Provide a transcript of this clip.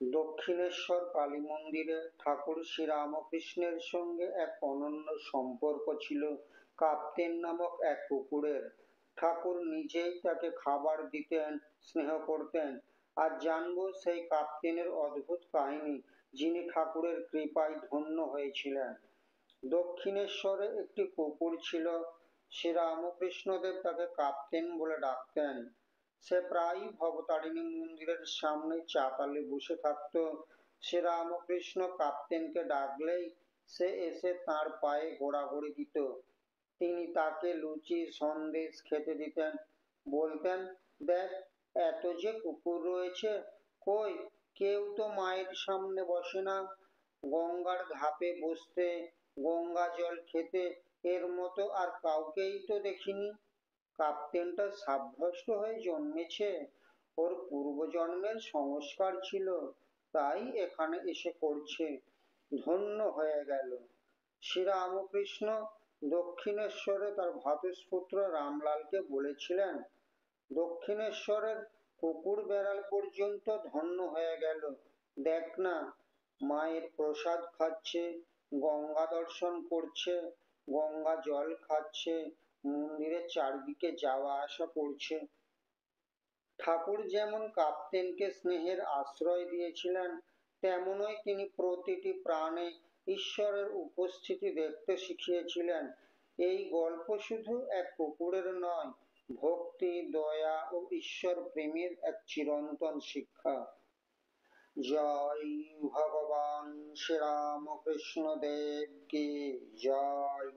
দক্ষিণেশ্বর কালী মন্দিরে ঠাকুর শ্রীরামকৃষ্ণের সঙ্গে এক অনন্য সম্পর্ক ছিল কাপ্তেন নামক এক কুকুরের। ঠাকুর নিজেই তাকে খাবার দিতেন, স্নেহ করতেন। আর জানবো সেই কাপ্তেনের অদ্ভুত কাহিনী, যিনি ঠাকুরের কৃপায় ধন্য হয়েছিলেন। দক্ষিণেশ্বরে একটি কুকুর ছিল, শ্রীরামকৃষ্ণদেব তাকে কাপ্তেন বলে ডাকতেন। সে প্রায়ই ভবতারিণী মন্দিরের সামনে চাতালে বসে থাকতো। শ্রীরামকৃষ্ণ কাপ্তেনকে ডাকলেই সে এসে তার পায়ে গোড়াগড়ি দিত। তিনি তাকে লুচি সন্দেশ খেতে দিতেন, বলতেন, দেখ, এত যে কুকুর রয়েছে, কই কেউ তো মায়ের সামনে বসে না, গঙ্গার ধাপে বসতে, গঙ্গা জল খেতে এর মতো আর কাউকেই তো দেখিনি। কাপ্তেনটা সাব্যস্ত হয়ে জন্মেছে, ওর পূর্বজন্মের সংস্কার ছিল, তাই এখানে এসে করছে। ধন্য হয়ে গেল। শ্রীরামকৃষ্ণ দক্ষিণেশ্বরে তার ভ্রাতুষ্পুত্র রামলালকে বলেছিলেন, দক্ষিণেশ্বরের কুকুর বেড়াল পর্যন্ত ধন্য হয়ে গেল, দেখ না, মায়ের প্রসাদ খাচ্ছে, গঙ্গা দর্শন করছে, গঙ্গা জল খাচ্ছে, মন্দিরের চারদিকে যাওয়া আসা করছে। ঠাকুর যেমন কাপ্তেনকে স্নেহের আশ্রয় দিয়েছিলেন, তেমনই তিনি প্রতিটি প্রাণে ঈশ্বরের উপস্থিতি দেখতে শিখিয়েছিলেন। এই গল্প শুধু এক কুকুরের নয়, ভক্তি, দয়া ও ঈশ্বর প্রেমের এক চিরন্তন শিক্ষা। জয় ভগবান শ্রীরামকৃষ্ণ দেব কি জয়।